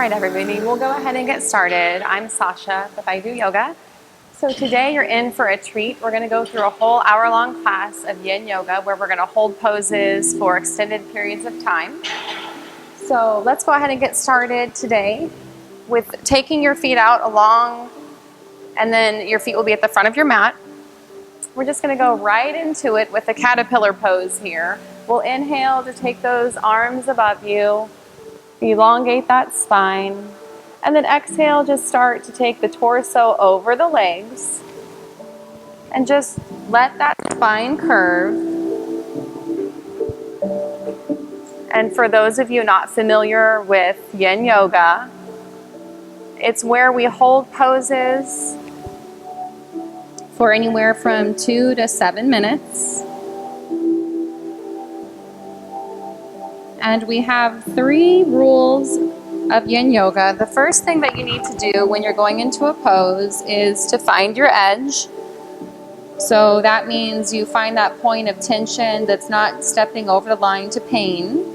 right, everybody, we'll go ahead and get started. I'm Sacha with I Do Yoga. So today you're in for a treat. We're going to go through a whole hour-long class of Yin Yoga where we're going to hold poses for extended periods of time. So let's go ahead and get started today with taking your feet out along, and then your feet will be at the front of your mat. We're just going to go right into it with the caterpillar pose here. We'll inhale to take those arms above you. Elongate that spine, and then exhale, just start to take the torso over the legs and just let that spine curve. And for those of you not familiar with Yin Yoga, it's where we hold poses for anywhere from 2 to 7 minutes. And we have 3 rules of Yin Yoga. The first thing that you need to do when you're going into a pose is to find your edge. So that means you find that point of tension that's not stepping over the line to pain.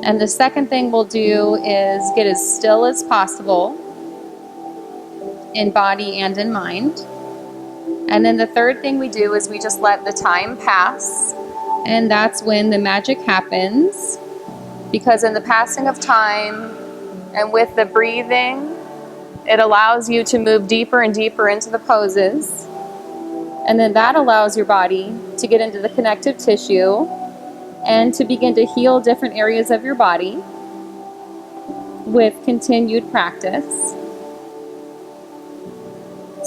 And the second thing we'll do is get as still as possible in body and in mind. And then the third thing we do is we just let the time pass. And that's when the magic happens. Because in the passing of time and with the breathing, it allows you to move deeper and deeper into the poses. And then that allows your body to get into the connective tissue and to begin to heal different areas of your body with continued practice.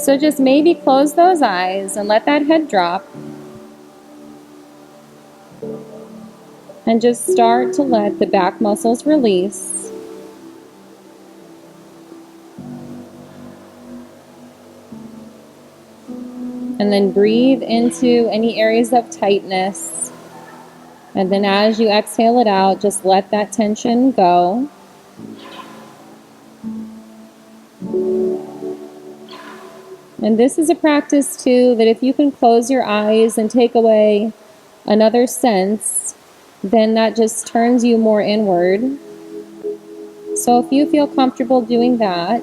So just maybe close those eyes and let that head drop. And just start to let the back muscles release. And then breathe into any areas of tightness. And then as you exhale it out, just let that tension go. And this is a practice too, that if you can close your eyes and take away another sense, then that just turns you more inward. So if you feel comfortable doing that,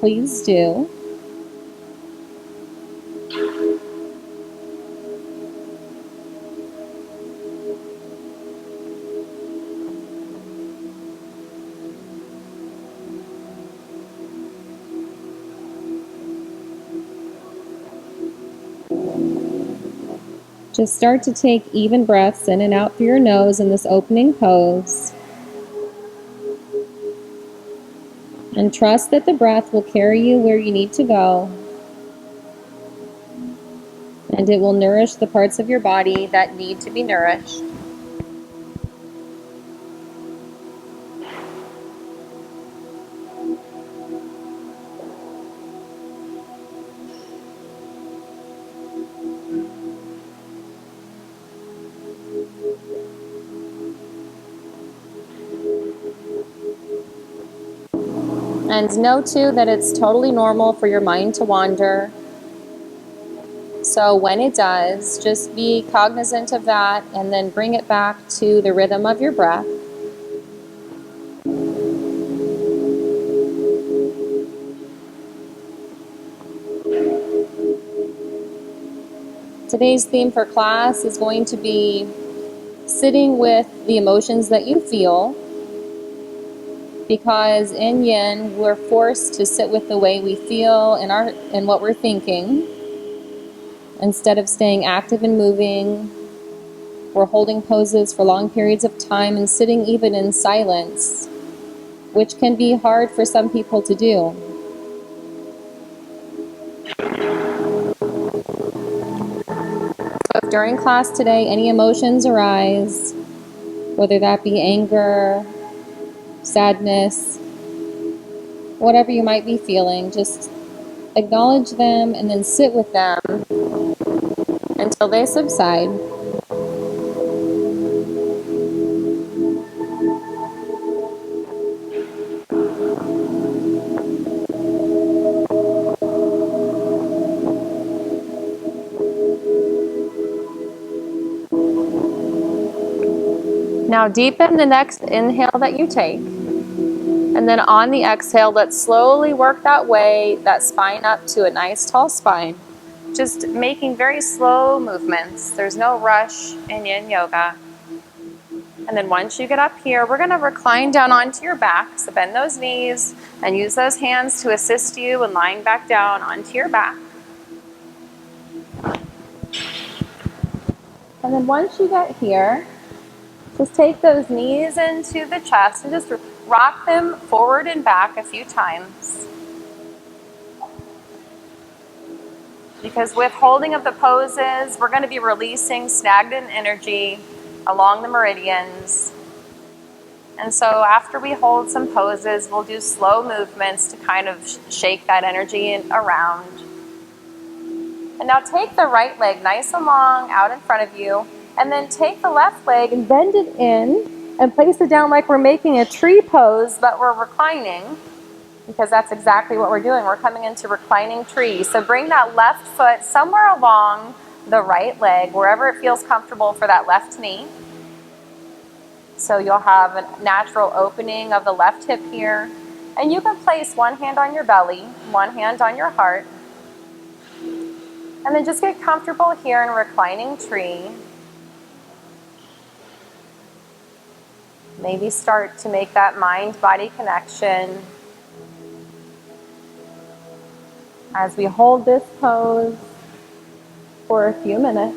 please do. Just start to take even breaths in and out through your nose in this opening pose. And trust that the breath will carry you where you need to go. And it will nourish the parts of your body that need to be nourished. And know too that it's totally normal for your mind to wander. So when it does, just be cognizant of that and then bring it back to the rhythm of your breath. Today's theme for class is going to be sitting with the emotions that you feel. Because in Yin, we're forced to sit with the way we feel and what we're thinking. Instead of staying active and moving, we're holding poses for long periods of time and sitting even in silence, which can be hard for some people to do. So if during class today any emotions arise, whether that be anger, sadness, whatever you might be feeling, just acknowledge them and then sit with them until they subside. Now deepen the next inhale that you take. And then on the exhale, let's slowly work that spine up to a nice tall spine. Just making very slow movements. There's no rush in Yin Yoga. And then once you get up here, we're going to recline down onto your back. So bend those knees and use those hands to assist you in lying back down onto your back. And then once you get here, just take those knees into the chest and just rock them forward and back a few times. Because with holding of the poses, we're going to be releasing stagnant energy along the meridians. And so after we hold some poses, we'll do slow movements to kind of shake that energy around. And now take the right leg nice and long out in front of you, and then take the left leg and bend it in and place it down like we're making a tree pose, but we're reclining, because that's exactly what we're doing. We're coming into reclining tree. So bring that left foot somewhere along the right leg, wherever it feels comfortable for that left knee. So you'll have a natural opening of the left hip here. And you can place one hand on your belly, one hand on your heart. And then just get comfortable here in reclining tree. Maybe start to make that mind-body connection as we hold this pose for a few minutes.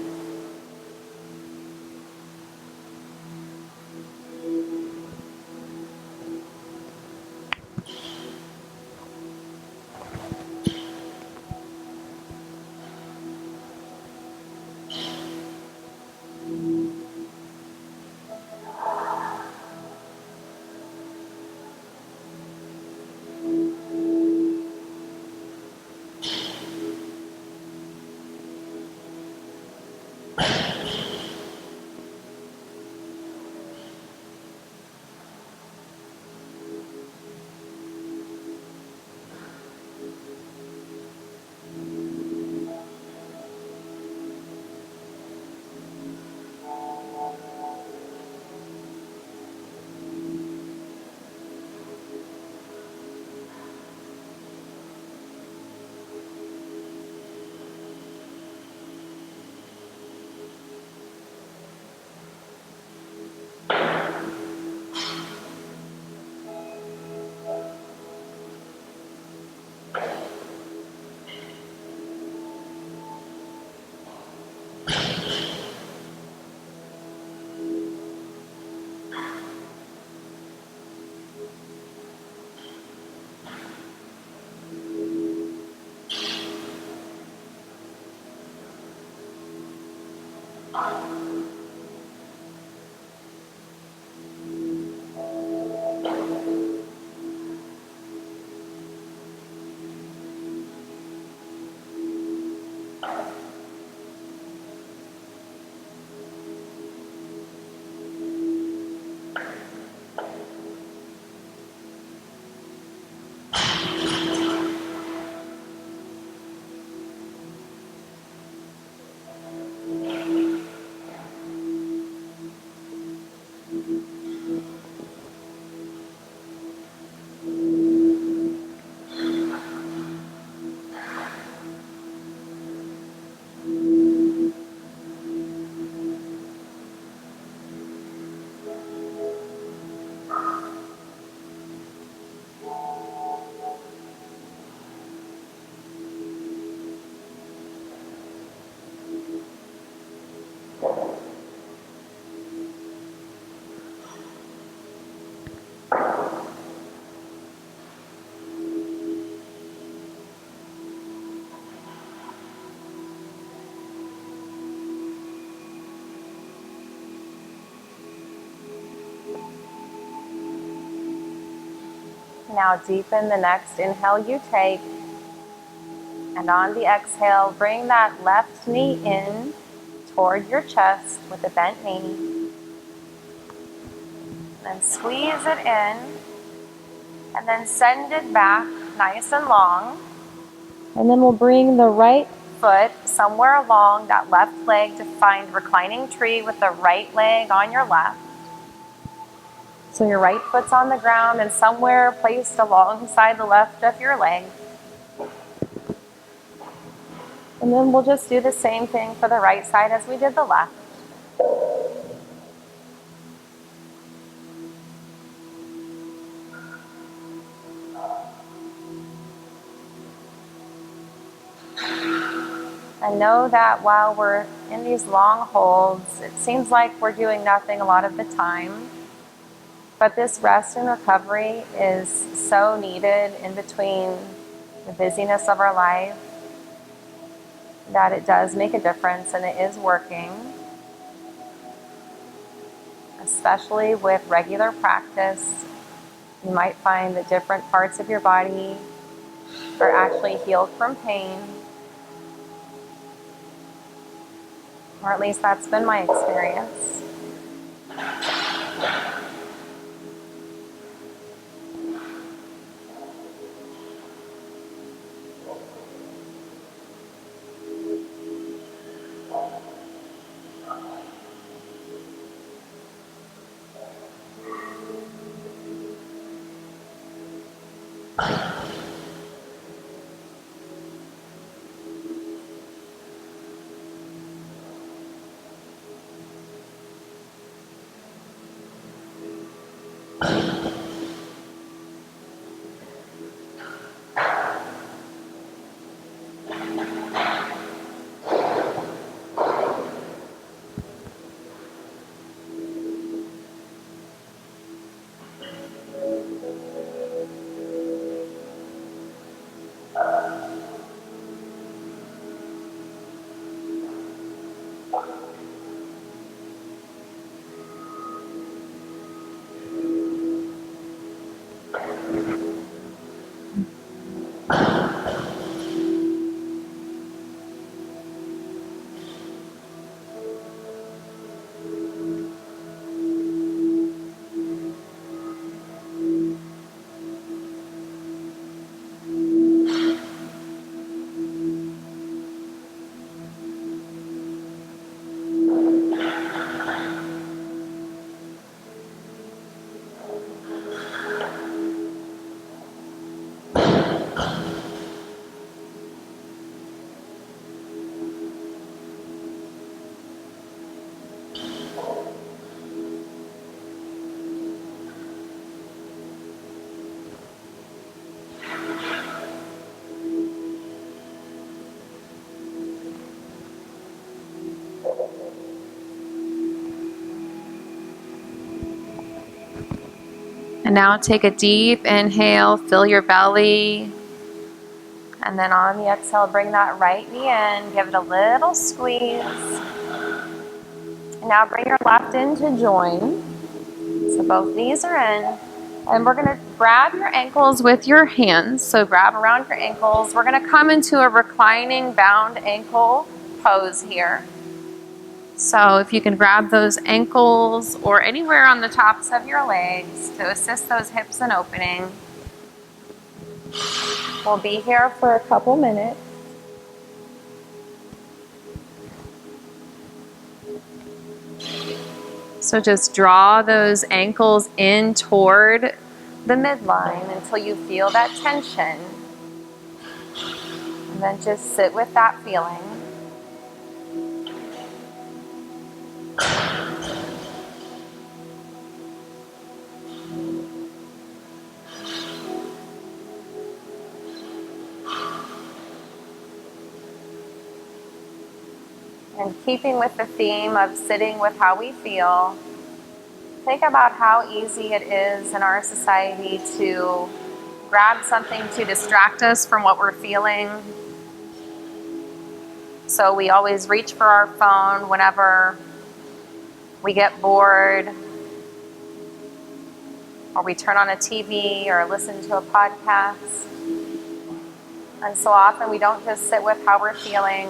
Now deepen the next inhale you take. And on the exhale, bring that left knee in toward your chest with a bent knee. Then squeeze it in. And then send it back nice and long. And then we'll bring the right foot somewhere along that left leg to find reclining tree with the right leg on your left. So your right foot's on the ground and somewhere placed alongside the left of your leg. And then we'll just do the same thing for the right side as we did the left. And know that while we're in these long holds, it seems like we're doing nothing a lot of the time. But this rest and recovery is so needed in between the busyness of our life that it does make a difference, and it is working, especially with regular practice. You might find that different parts of your body are actually healed from pain, or at least that's been my experience. And now take a deep inhale, fill your belly. And then on the exhale, bring that right knee in, give it a little squeeze. And now bring your left in to join. So both knees are in. And we're gonna grab your ankles with your hands. So grab around your ankles. We're gonna come into a reclining bound ankle pose here. So if you can grab those ankles or anywhere on the tops of your legs to assist those hips in opening. We'll be here for a couple minutes. So just draw those ankles in toward the midline until you feel that tension. And then just sit with that feeling. And keeping with the theme of sitting with how we feel, think about how easy it is in our society to grab something to distract us from what we're feeling. So we always reach for our phone whenever we get bored, or we turn on a TV or listen to a podcast. And so often we don't just sit with how we're feeling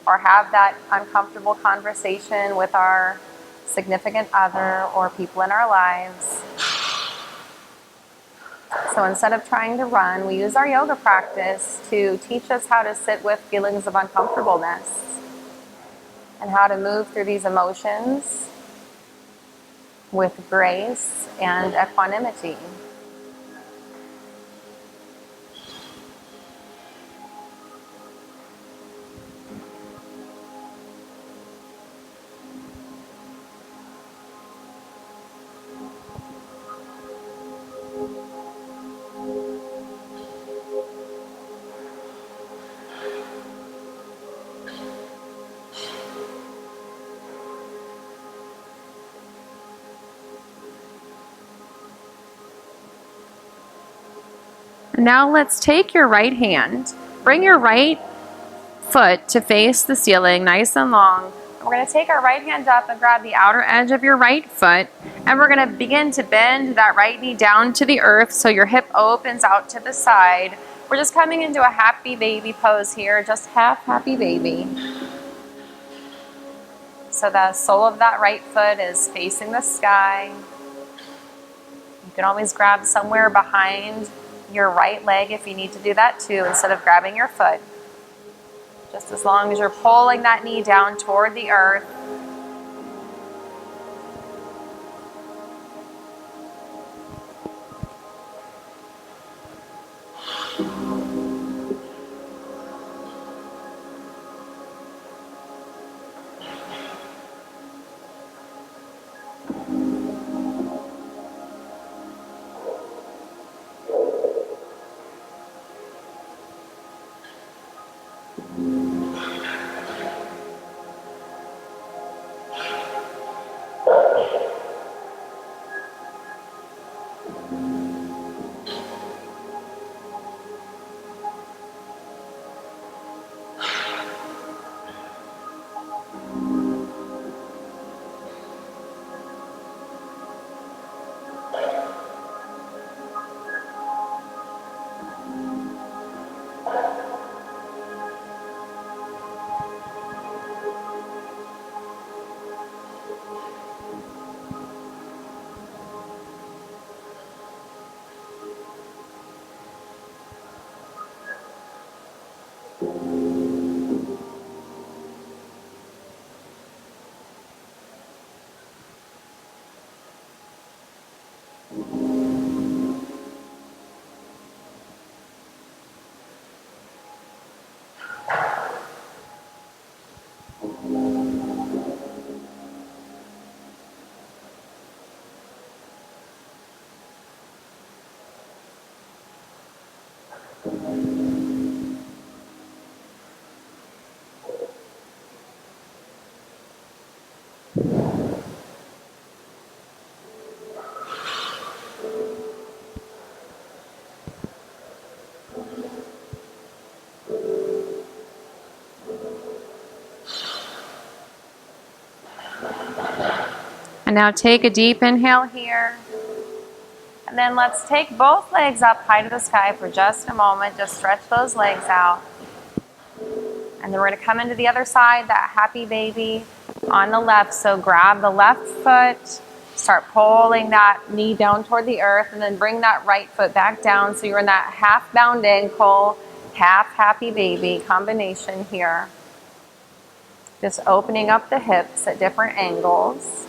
or have that uncomfortable conversation with our significant other or people in our lives. So instead of trying to run, we use our yoga practice to teach us how to sit with feelings of uncomfortableness and how to move through these emotions with grace and equanimity. Now let's take your right hand, bring your right foot to face the ceiling nice and long. We're going to take our right hand up and grab the outer edge of your right foot, and we're going to begin to bend that right knee down to the earth so your hip opens out to the side. We're just coming into a happy baby pose here, just half happy baby. So the sole of that right foot is facing the sky. You can always grab somewhere behind your right leg if you need to do that too, instead of grabbing your foot. Just as long as you're pulling that knee down toward the earth. And now take a deep inhale here. And then let's take both legs up high to the sky for just a moment. Just stretch those legs out. And then we're going to come into the other side, that happy baby on the left. So grab the left foot, start pulling that knee down toward the earth, and then bring that right foot back down. So you're in that half bound ankle, half happy baby combination here. Just opening up the hips at different angles.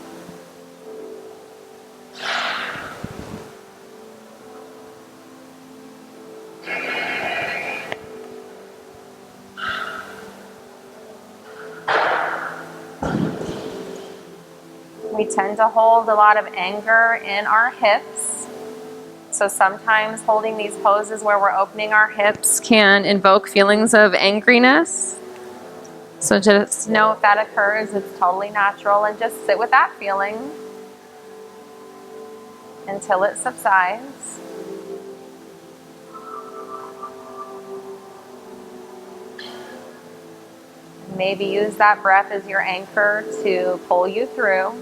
We tend to hold a lot of anger in our hips. So sometimes holding these poses where we're opening our hips can invoke feelings of angriness. So just know if that occurs, it's totally natural, and just sit with that feeling until it subsides. Maybe use that breath as your anchor to pull you through.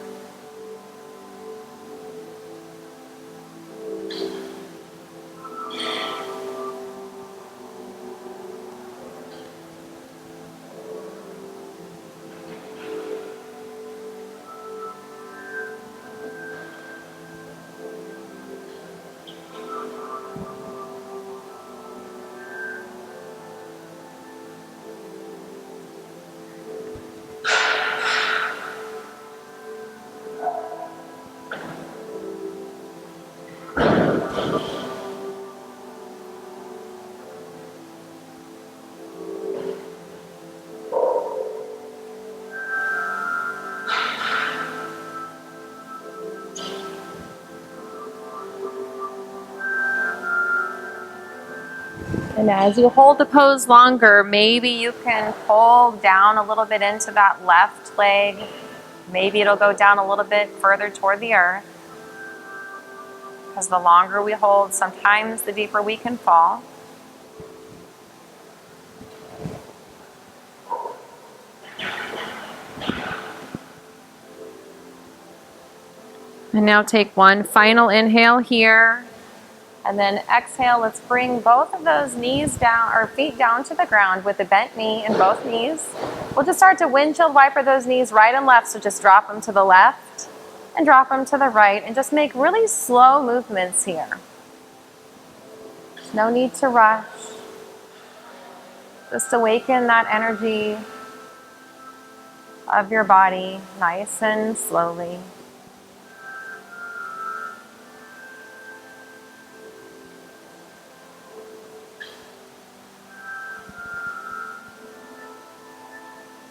And as you hold the pose longer, maybe you can pull down a little bit into that left leg. Maybe it'll go down a little bit further toward the earth. Because the longer we hold, sometimes the deeper we can fall. And now take one final inhale here. And then exhale, let's bring both of those knees down, or feet down to the ground with the bent knee in both knees. We'll just start to windshield wiper those knees right and left, so just drop them to the left and drop them to the right, and just make really slow movements here. No need to rush. Just awaken that energy of your body nice and slowly.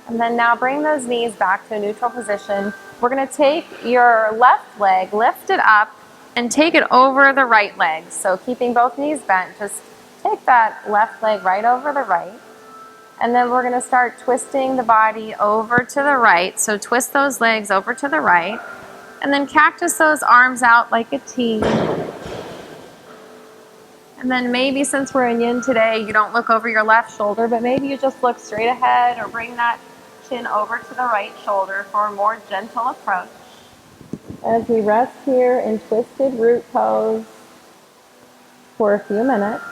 And then now bring those knees back to a neutral position. We're going to take your left leg, lift it up, and take it over the right leg. So keeping both knees bent, just take that left leg right over the right. And then we're going to start twisting the body over to the right. So twist those legs over to the right. And then cactus those arms out like a T. And then maybe, since we're in yin today, you don't look over your left shoulder, but maybe you just look straight ahead, or bring that chin over to the right shoulder for a more gentle approach. As we rest here in twisted root pose for a few minutes.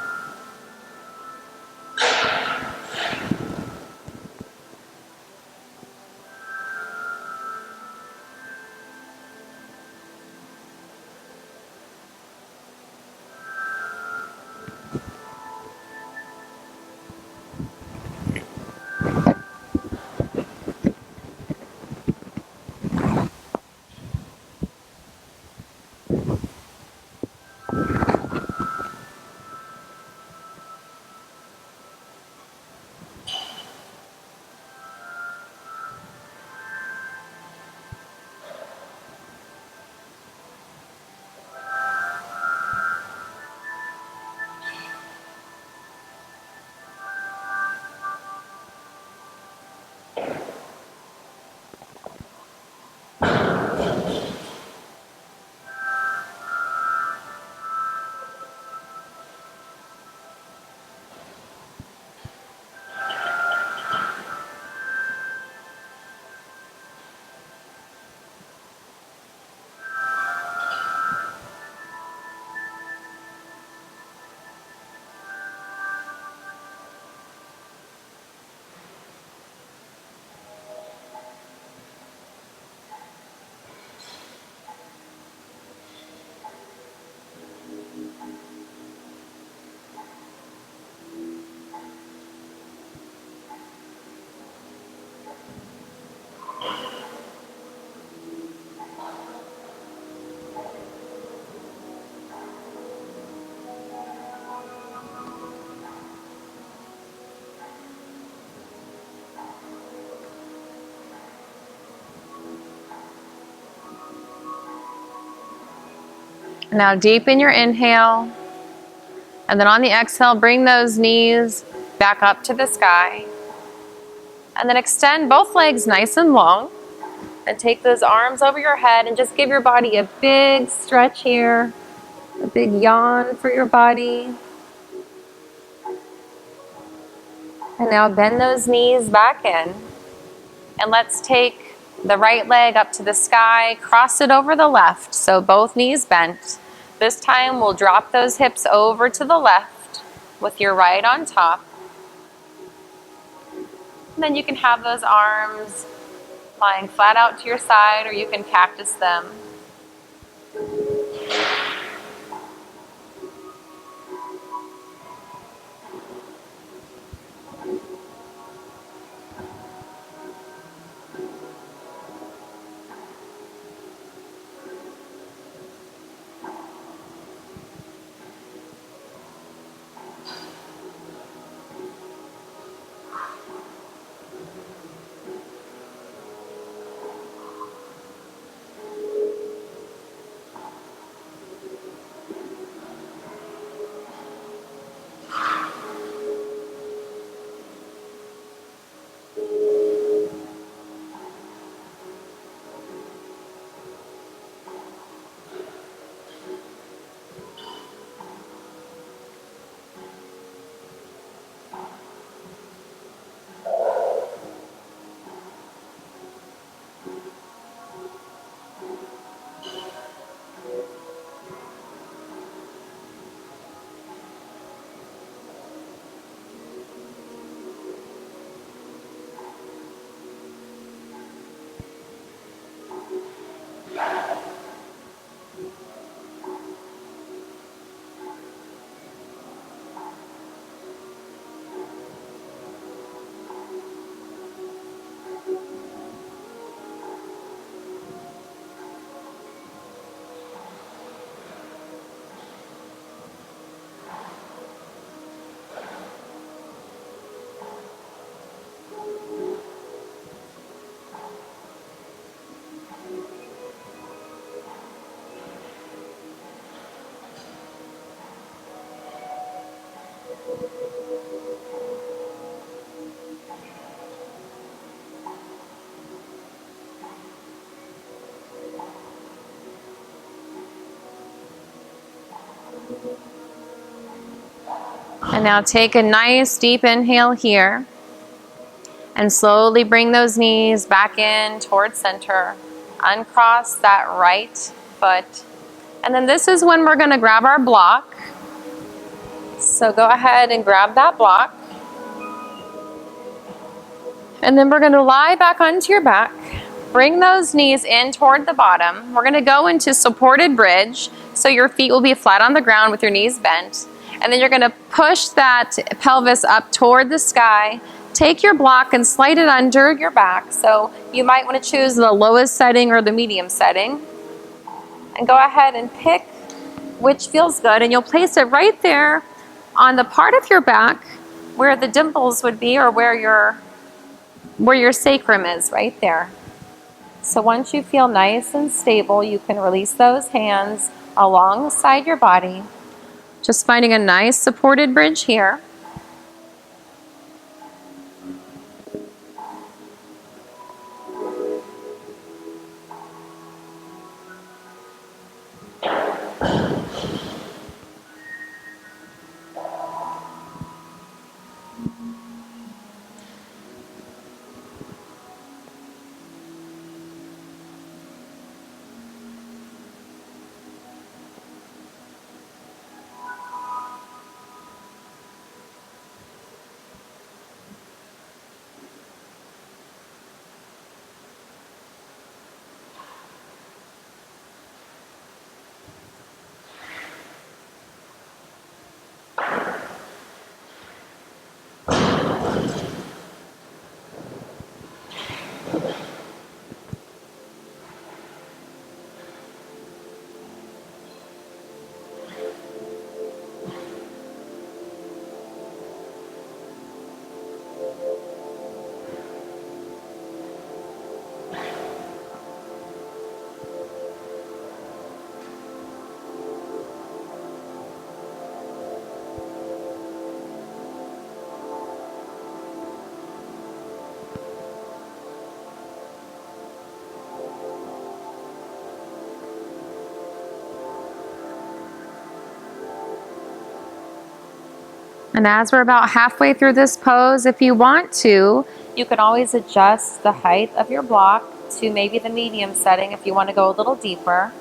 Now deepen your inhale, and then on the exhale, bring those knees back up to the sky. And then extend both legs nice and long, and take those arms over your head and just give your body a big stretch here, a big yawn for your body. And now bend those knees back in, and let's take the right leg up to the sky, cross it over the left, so both knees bent. This time we'll drop those hips over to the left with your right on top. And then you can have those arms lying flat out to your side, or you can cactus them. And now take a nice deep inhale here. And slowly bring those knees back in towards center. Uncross that right foot. And then this is when we're going to grab our block. So go ahead and grab that block. And then we're going to lie back onto your back. Bring those knees in toward the bottom. We're going to go into supported bridge. So your feet will be flat on the ground with your knees bent. And then you're going to push that pelvis up toward the sky. Take your block and slide it under your back. So you might want to choose the lowest setting or the medium setting. And go ahead and pick which feels good. And you'll place it right there on the part of your back where the dimples would be, or where your sacrum is, right there. So once you feel nice and stable, you can release those hands alongside your body. Just finding a nice supported bridge here. And as we're about halfway through this pose, if you want to, you can always adjust the height of your block to maybe the medium setting if you want to go a little deeper.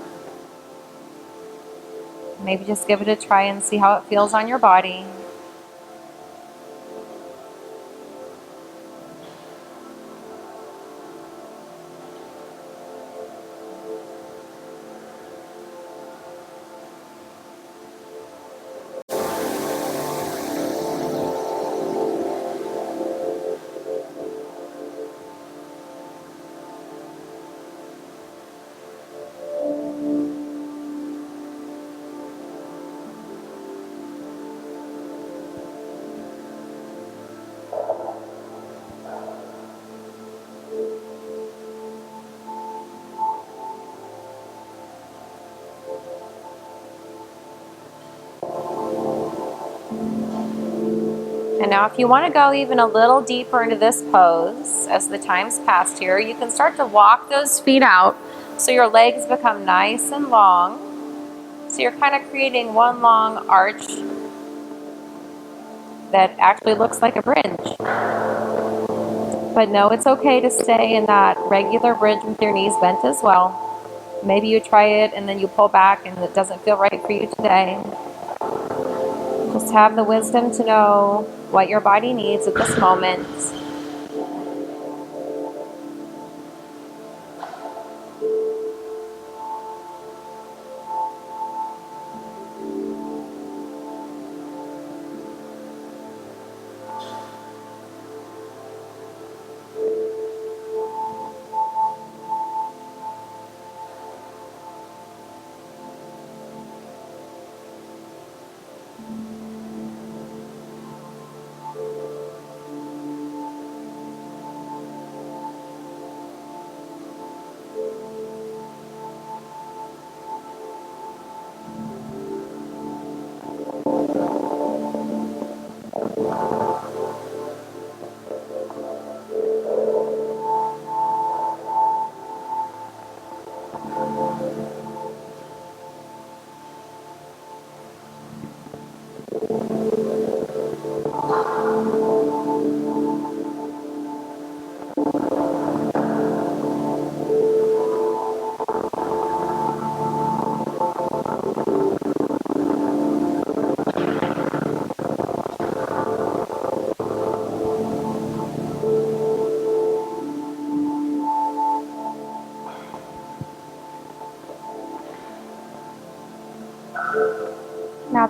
Maybe just give it a try and see how it feels on your body. And now if you want to go even a little deeper into this pose, as the time's passed here, you can start to walk those feet out so your legs become nice and long. So you're kind of creating one long arch that actually looks like a bridge. But no, it's okay to stay in that regular bridge with your knees bent as well. Maybe you try it and then you pull back and it doesn't feel right for you today. Just have the wisdom to know what your body needs at this moment.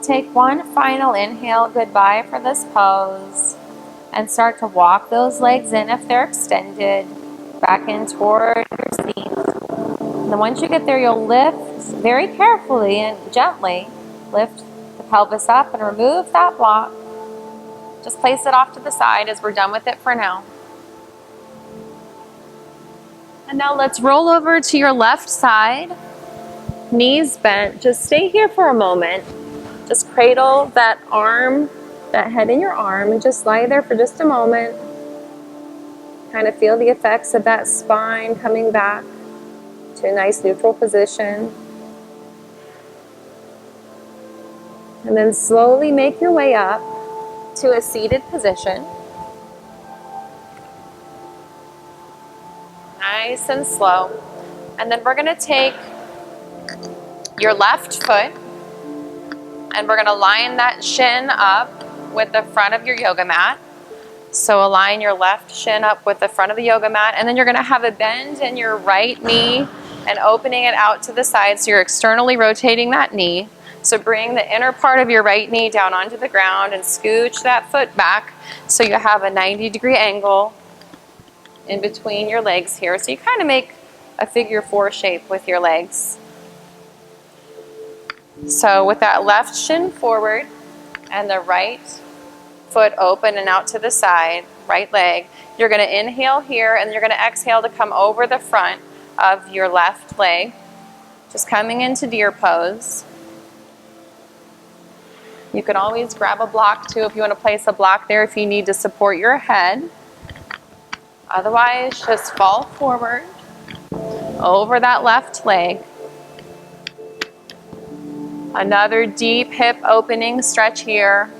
take one final inhale, goodbye for this pose, and start to walk those legs in if they're extended, back in toward your seat. And then once you get there, you'll lift very carefully and gently, lift the pelvis up and remove that block. Just place it off to the side as we're done with it for now. And now let's roll over to your left side, knees bent. Just stay here for a moment. Just cradle that arm, that head in your arm, and just lie there for just a moment. Kind of feel the effects of that spine coming back to a nice neutral position. And then slowly make your way up to a seated position. Nice and slow. And then we're going to take your left foot and we're going to line that shin up with the front of your yoga mat. So align your left shin up with the front of the yoga mat, and then you're going to have a bend in your right knee and opening it out to the side, so you're externally rotating that knee. So bring the inner part of your right knee down onto the ground and scooch that foot back so you have a 90-degree angle in between your legs here. So you kind of make a figure 4 shape with your legs. So with that left shin forward and the right foot open and out to the side, right leg, you're going to inhale here and you're going to exhale to come over the front of your left leg, just coming into deer pose. You can always grab a block too if you want to place a block there if you need to support your head. Otherwise, just fall forward over that left leg. Another deep hip opening stretch here.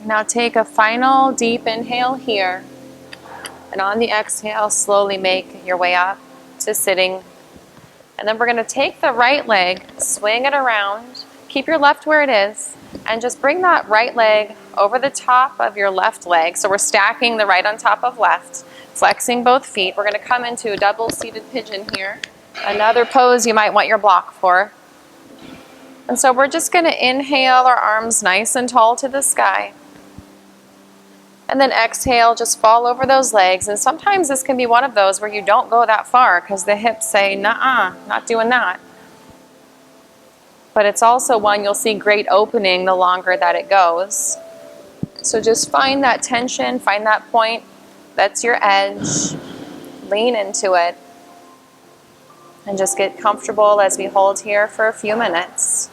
Now take a final deep inhale here, and on the exhale, slowly make your way up to sitting. And then we're going to take the right leg, swing it around, keep your left where it is, and just bring that right leg over the top of your left leg. So we're stacking the right on top of left, flexing both feet. We're going to come into a double seated pigeon here, another pose you might want your block for. And so we're just going to inhale our arms nice and tall to the sky. And then exhale, just fall over those legs. And sometimes this can be one of those where you don't go that far because the hips say, nuh-uh, not doing that. But it's also one you'll see great opening the longer that it goes. So just find that tension, find that point. That's your edge. Lean into it. And just get comfortable as we hold here for a few minutes.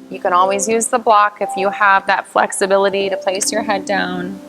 You can always use the block if you have that flexibility to place your head down.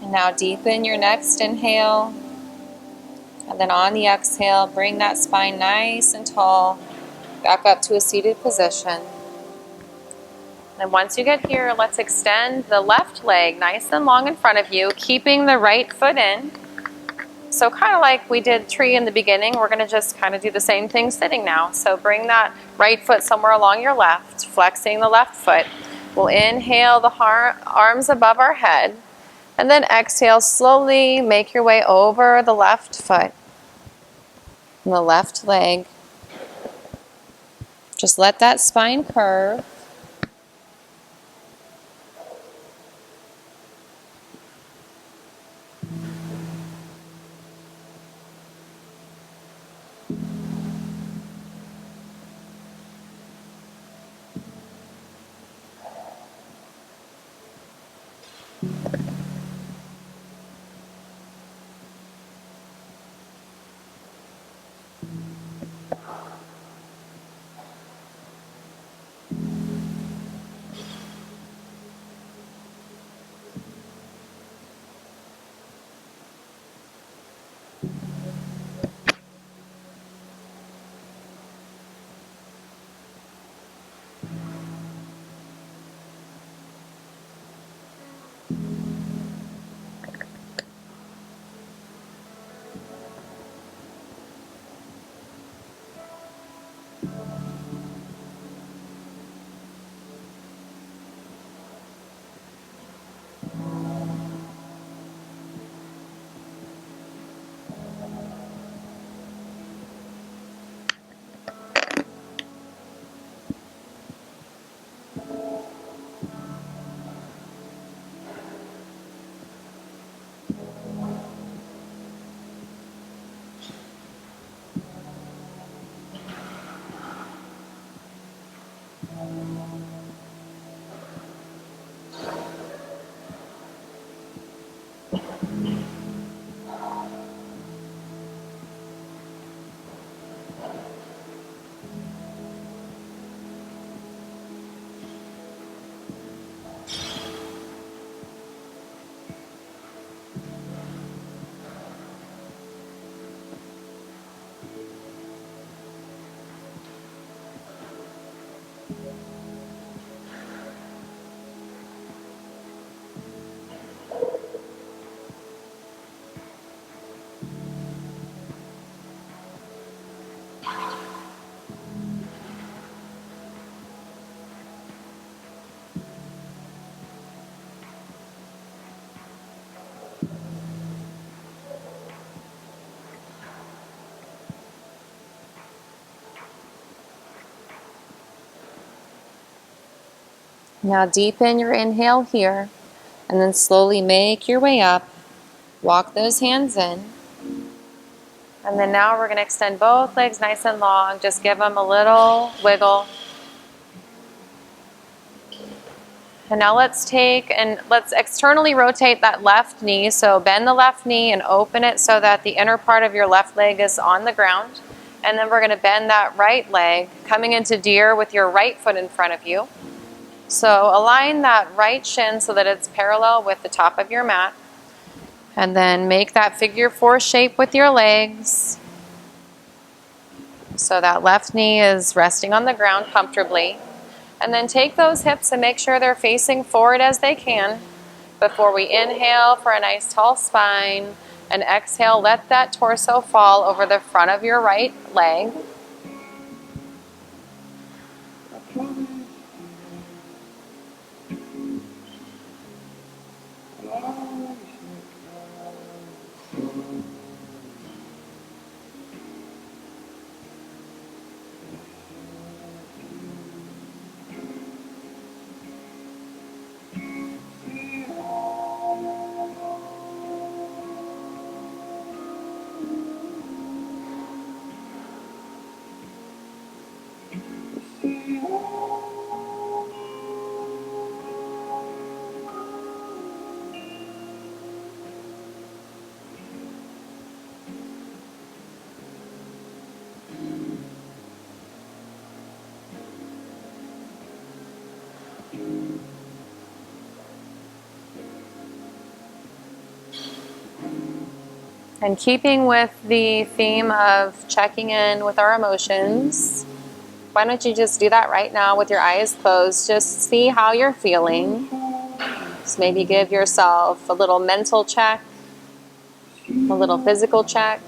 And now deepen your next inhale. And then on the exhale, bring that spine nice and tall, back up to a seated position. And once you get here, let's extend the left leg nice and long in front of you, keeping the right foot in. So kind of like we did tree in the beginning, we're going to just kind of do the same thing sitting now. So bring that right foot somewhere along your left, flexing the left foot. We'll inhale the arms above our head. And then exhale, slowly make your way over the left foot and the left leg. Just let that spine curve. Now deepen your inhale here, and then slowly make your way up. Walk those hands in. And then now we're going to extend both legs nice and long. Just give them a little wiggle. And now let's externally rotate that left knee. So bend the left knee and open it so that the inner part of your left leg is on the ground. And then we're going to bend that right leg, coming into deer with your right foot in front of you. So align that right shin so that it's parallel with the top of your mat. And then make that figure 4 shape with your legs. So that left knee is resting on the ground comfortably. And then take those hips and make sure they're facing forward as they can before we inhale for a nice tall spine. And exhale, let that torso fall over the front of your right leg. And keeping with the theme of checking in with our emotions, why don't you just do that right now with your eyes closed? Just see how you're feeling. Just maybe give yourself a little mental check, a little physical check.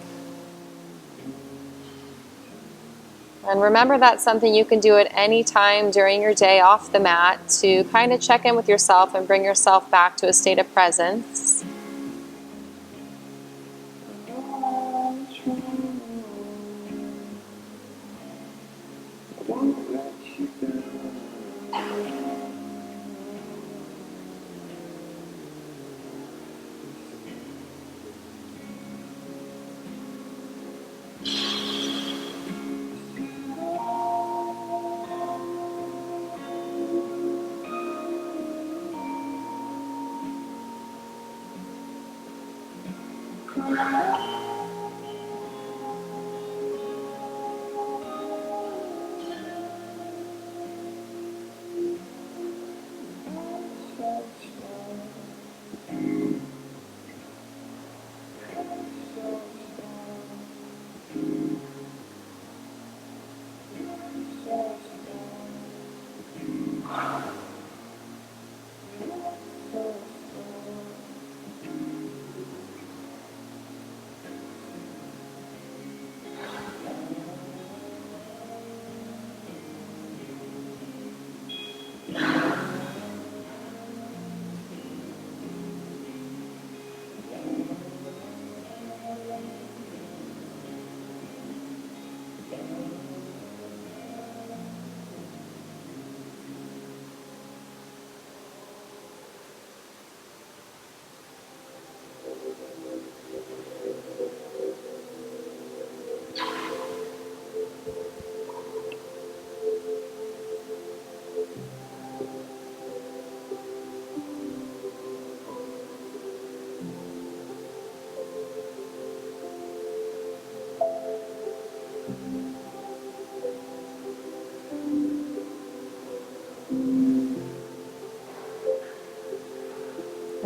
And remember that's something you can do at any time during your day off the mat to kind of check in with yourself and bring yourself back to a state of presence.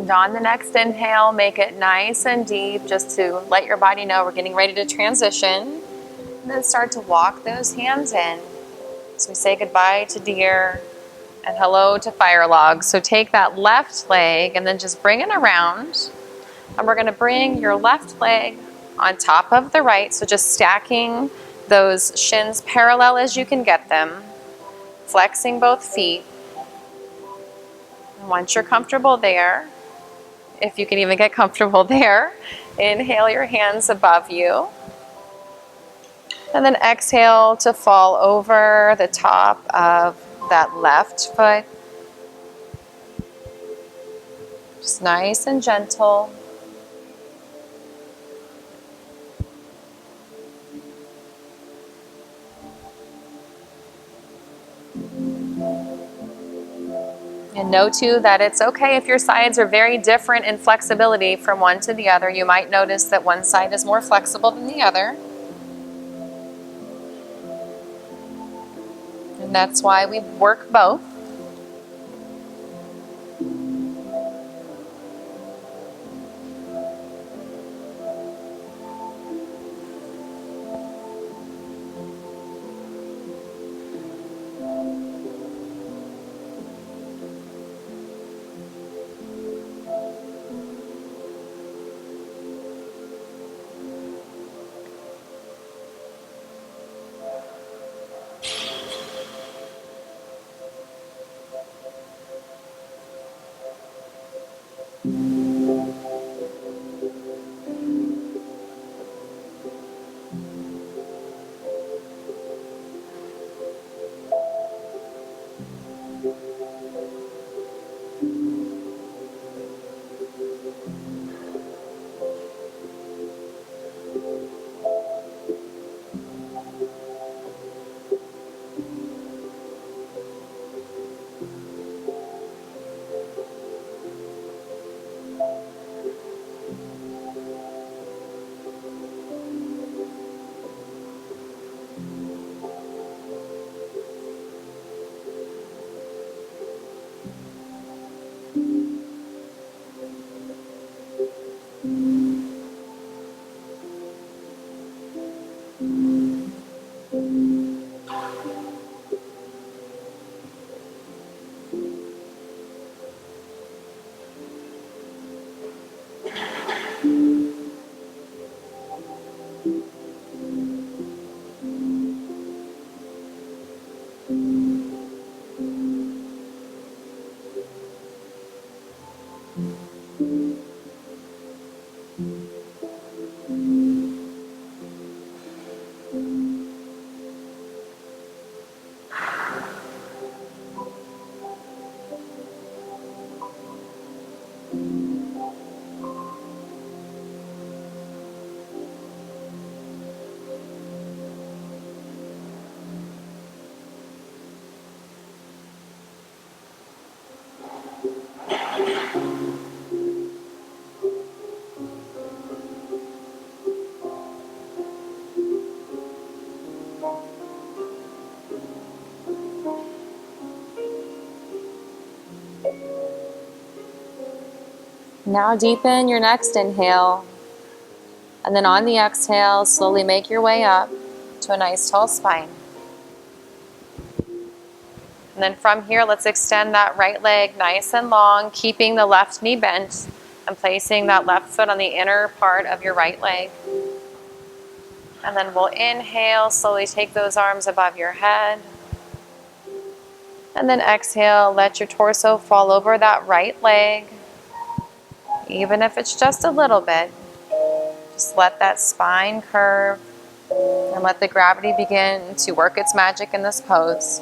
And on the next inhale, make it nice and deep just to let your body know we're getting ready to transition. And then start to walk those hands in. So we say goodbye to deer and hello to fire logs. So take that left leg and then just bring it around. And we're going to bring your left leg on top of the right. So just stacking those shins parallel as you can get them. Flexing both feet. And once you're comfortable there, if you can even get comfortable there, inhale your hands above you. And then exhale to fall over the top of that left foot. Just nice and gentle. And know too that it's okay if your sides are very different in flexibility from one to the other. You might notice that one side is more flexible than the other. And that's why we work both. Now deepen your next inhale. And then on the exhale, slowly make your way up to a nice tall spine. And then from here, let's extend that right leg nice and long, keeping the left knee bent and placing that left foot on the inner part of your right leg. And then we'll inhale, slowly take those arms above your head. And then exhale, let your torso fall over that right leg. Even if it's just a little bit, just let that spine curve and let the gravity begin to work its magic in this pose.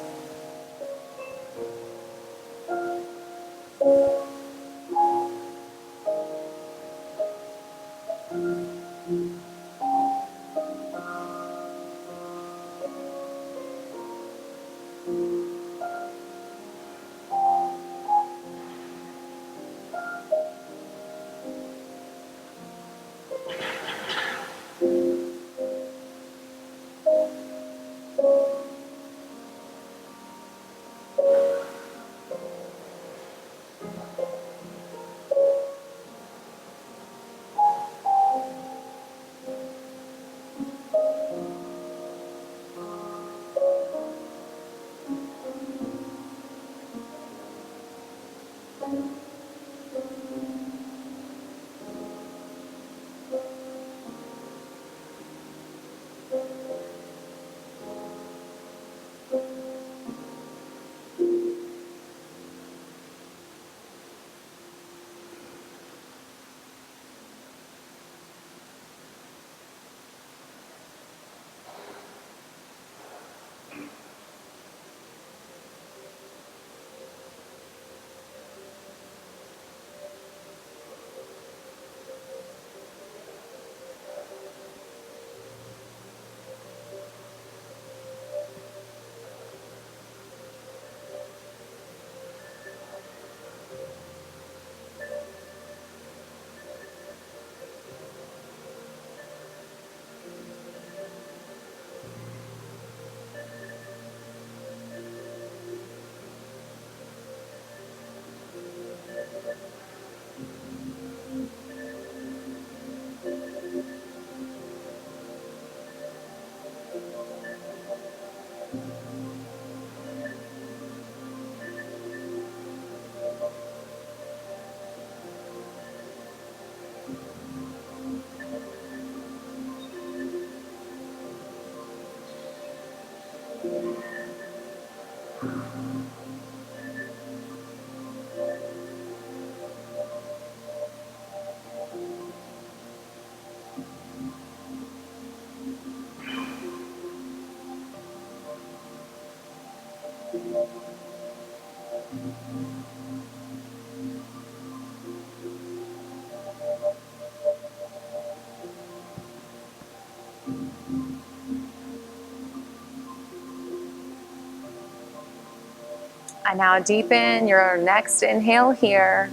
And now deepen your next inhale here.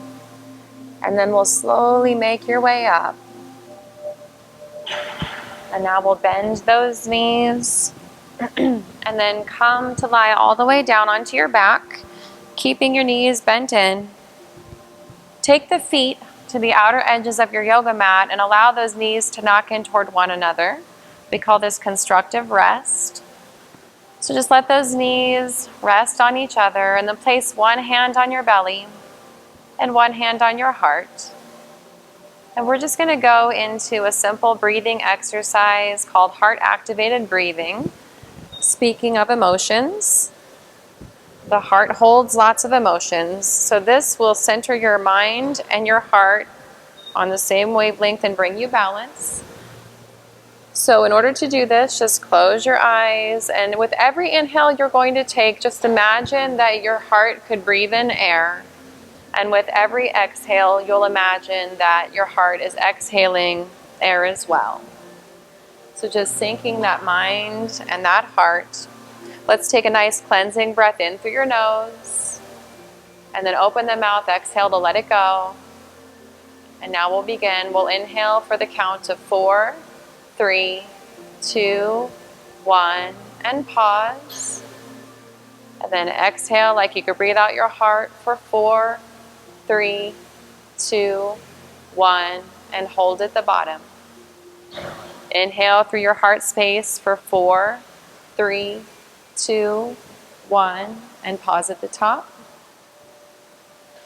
And then we'll slowly make your way up. And now we'll bend those knees. And then come to lie all the way down onto your back, keeping your knees bent in. Take the feet to the outer edges of your yoga mat and allow those knees to knock in toward one another. We call this constructive rest. So just let those knees rest on each other and then place one hand on your belly and one hand on your heart. And we're just going to go into a simple breathing exercise called heart-activated breathing. Speaking of emotions, the heart holds lots of emotions. So this will center your mind and your heart on the same wavelength and bring you balance. So in order to do this, just close your eyes, and with every inhale you're going to take, just imagine that your heart could breathe in air. And with every exhale, you'll imagine that your heart is exhaling air as well. So just syncing that mind and that heart. Let's take a nice cleansing breath in through your nose, and then open the mouth, exhale to let it go. And now we'll begin. We'll inhale for the count of 4, 3, 2, 1, and pause. And then exhale like you could breathe out your heart for 4, 3, 2, 1, and hold at the bottom. Inhale through your heart space for 4, 3, 2, 1, and pause at the top.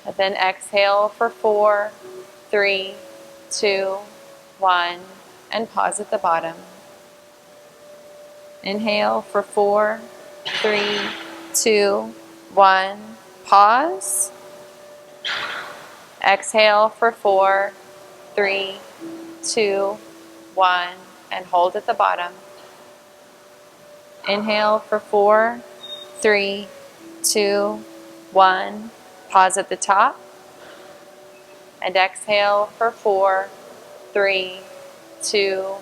And then exhale for 4, 3, 2, 1, and pause at the bottom. Inhale for 4, 3, 2, 1, pause. Exhale for 4, 3, 2, 1, and hold at the bottom. Inhale for 4, 3, 2, 1, pause at the top. And exhale for 4, 3, 2,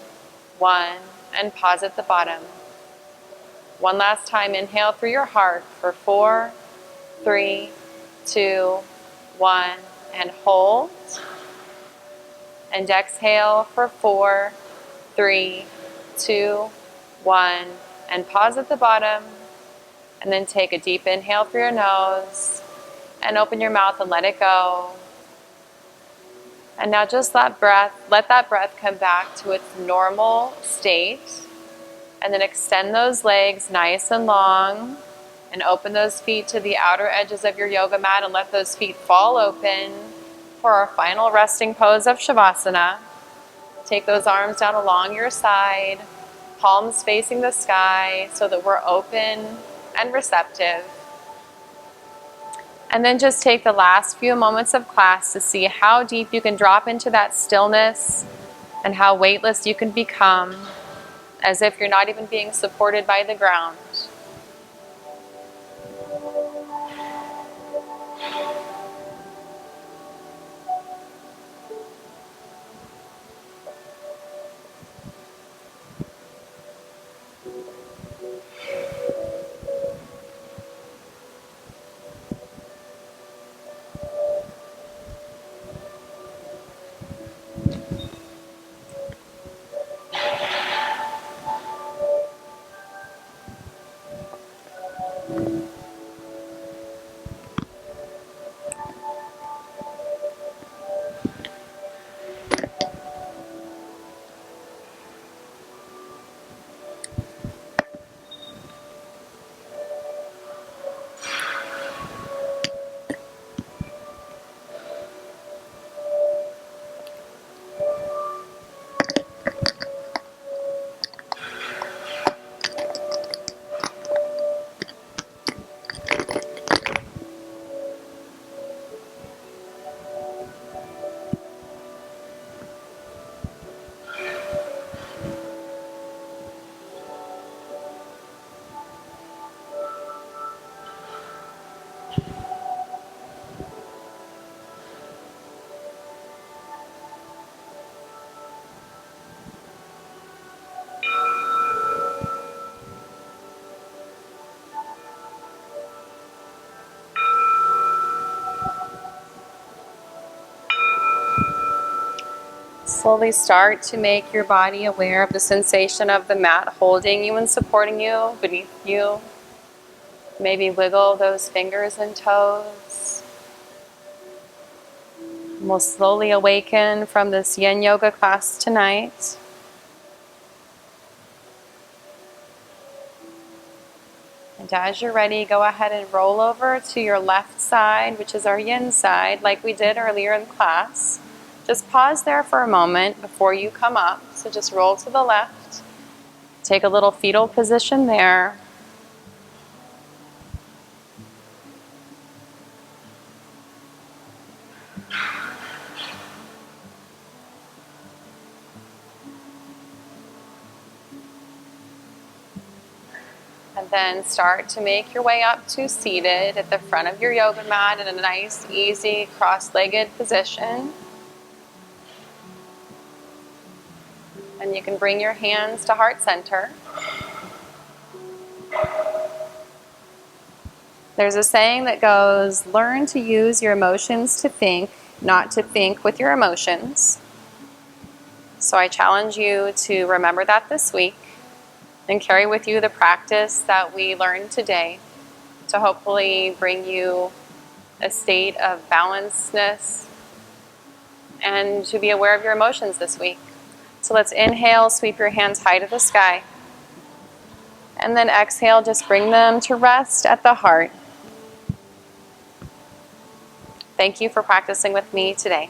1, and pause at the bottom. One last time, inhale through your heart for 4, 3, 2, 1, and hold. And exhale for 4, 3, 2, 1, and pause at the bottom. And then take a deep inhale through your nose and open your mouth and let it go. And now just let that breath come back to its normal state. And then extend those legs nice and long. And open those feet to the outer edges of your yoga mat and let those feet fall open for our final resting pose of Shavasana. Take those arms down along your side, palms facing the sky so that we're open and receptive. And then just take the last few moments of class to see how deep you can drop into that stillness and how weightless you can become, as if you're not even being supported by the ground. Slowly start to make your body aware of the sensation of the mat holding you and supporting you beneath you. Maybe wiggle those fingers and toes. And we'll slowly awaken from this Yin Yoga class tonight. And as you're ready, go ahead and roll over to your left side, which is our Yin side, like we did earlier in class. Just pause there for a moment before you come up. So just roll to the left. Take a little fetal position there. And then start to make your way up to seated at the front of your yoga mat in a nice, easy, cross-legged position. And you can bring your hands to heart center. There's a saying that goes, learn to use your emotions to think, not to think with your emotions. So I challenge you to remember that this week and carry with you the practice that we learned today to hopefully bring you a state of balancedness and to be aware of your emotions this week. So let's inhale, sweep your hands high to the sky. And then exhale, just bring them to rest at the heart. Thank you for practicing with me today.